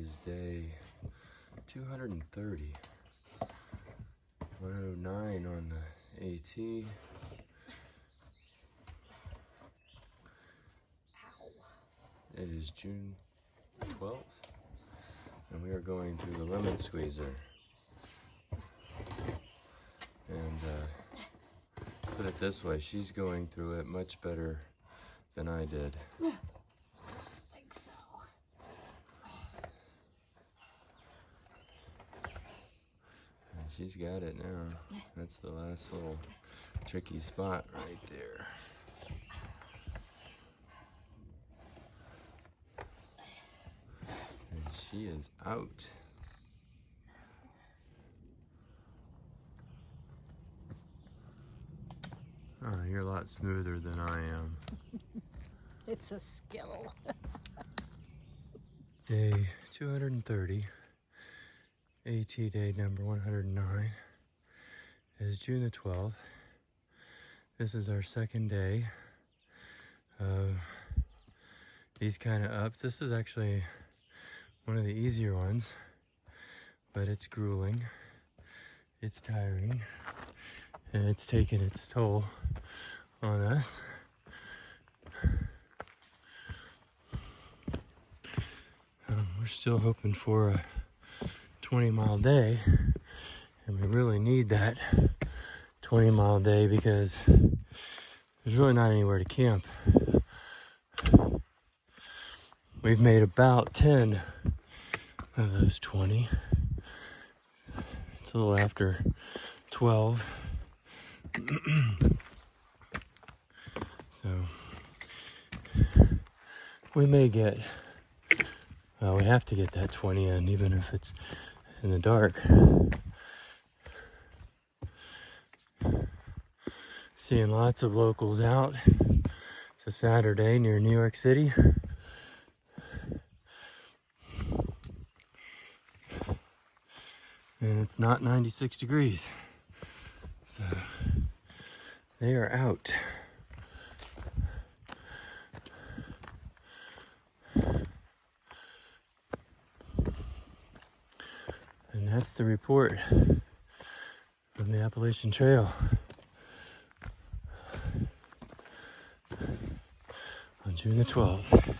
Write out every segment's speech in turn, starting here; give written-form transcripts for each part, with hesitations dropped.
is day 230. 109 on the AT. It is June 12th, and we are going through the lemon squeezer. And to put it this way, she's going through it much better than I did. I think so. And she's got it now. That's the last little tricky spot right there. And she is out. Oh, you're a lot smoother than I am. It's a skill. Day 230, AT day number 109, is June the 12th. This is our second day of these kind of ups. This is actually one of the easier ones, but it's grueling, it's tiring, and it's taking its toll on us. We're still hoping for a 20-mile day, and we really need that 20-mile day because there's really not anywhere to camp. We've made about 10 of those 20. It's a little after 12. So we may get, we have to get that 20 in, even if it's in the dark. Seeing lots of locals out. It's a Saturday near New York City. And it's not 96 degrees. So they are out. And that's the report from the Appalachian Trail on June the 12th.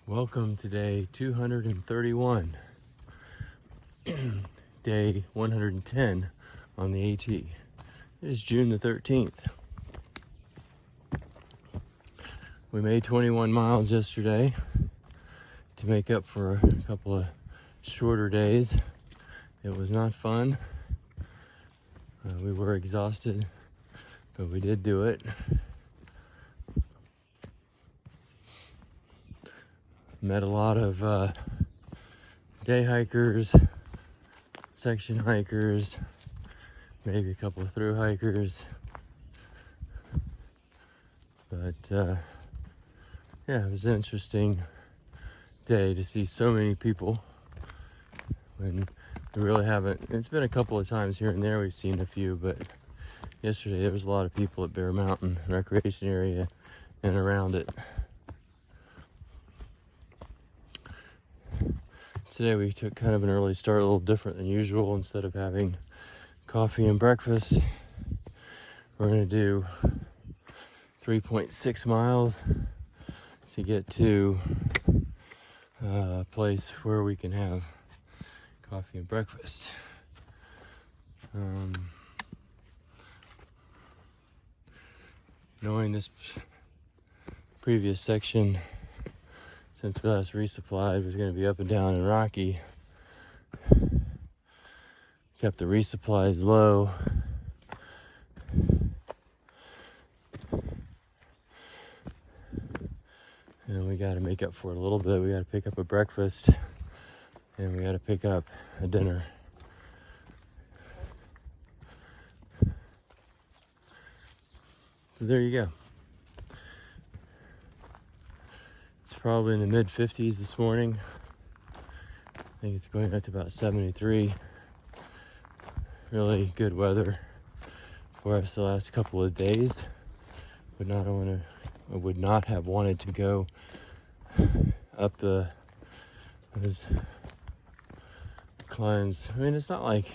Welcome to day 231, day 110 on the AT. It is June the 13th. We made 21 miles yesterday to make up for a couple of shorter days. It was not fun. We were exhausted, but we did do it. Met a lot of day hikers, section hikers, maybe a couple of through hikers. But yeah, it was an interesting day to see so many people when we really haven't. It's been a couple of times here and there we've seen a few, but yesterday there was a lot of people at Bear Mountain Recreation Area and around it. Today we took kind of an early start, a little different than usual. Instead of having coffee and breakfast, we're going to do 3.6 miles to get to a place where we can have coffee and breakfast. Knowing this previous section, since we last resupplied, was going to be up and down and rocky, kept the resupplies low. And we got to make up for it a little bit. We got to pick up a breakfast, and we got to pick up a dinner. So there you go. It's probably in the mid 50s this morning. I think it's going up to about 73. Really good weather for us the last couple of days. I would not have wanted to go up those climbs. I mean, it's not like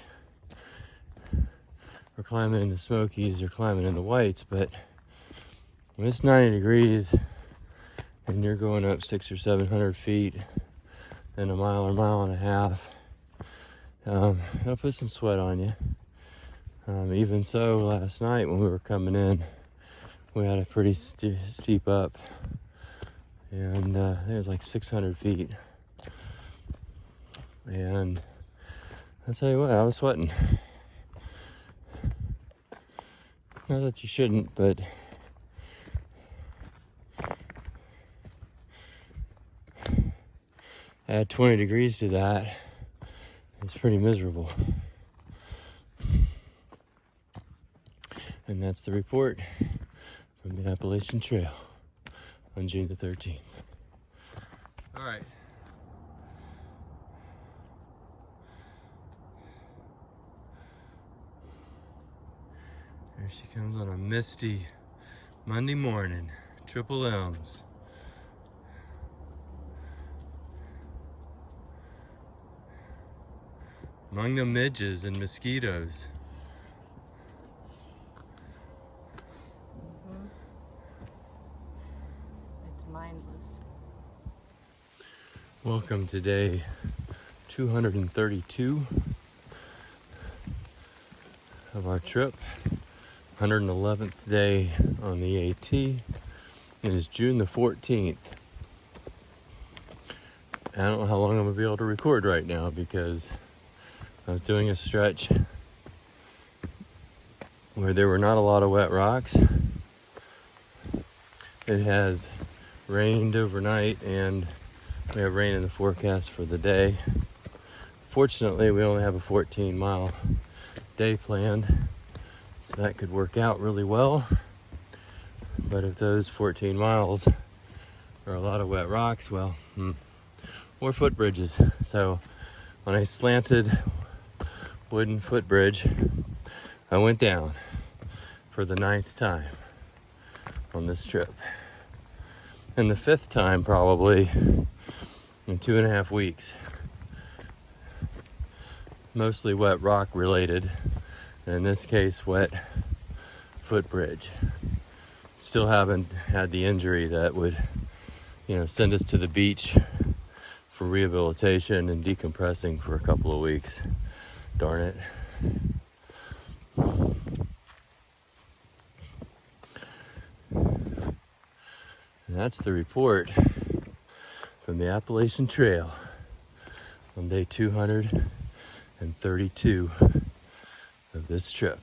we're climbing in the Smokies or climbing in the Whites, but when it's 90 degrees and you're going up 600 or 700 feet in a mile or mile and a half, it'll put some sweat on you. Even so, last night when we were coming in, we had a pretty steep up, and it was like 600 feet. And I'll tell you what, I was sweating. Not that you shouldn't, but add 20 degrees to that, it's pretty miserable. And that's the report from the Appalachian Trail on June the 13th. All right. There she comes on a misty Monday morning, Triple Elms. Among the midges and mosquitoes. It's mindless. Welcome to day 232 of our trip. 111th day on the AT. It is June the 14th. I don't know how long I'm gonna be able to record right now because I was doing a stretch where there were not a lot of wet rocks. It has rained overnight and we have rain in the forecast for the day. Fortunately, we only have a 14-mile day planned, so that could work out really well. But if those 14 miles are a lot of wet rocks, well, or footbridges. So on a slanted wooden footbridge, I went down for the 9th time on this trip. And the 5th time probably in 2.5 weeks. Mostly wet rock related, and in this case, wet footbridge. Still haven't had the injury that would, send us to the beach for rehabilitation and decompressing for a couple of weeks. Darn it. And that's the report from the Appalachian Trail on day 232 of this trip.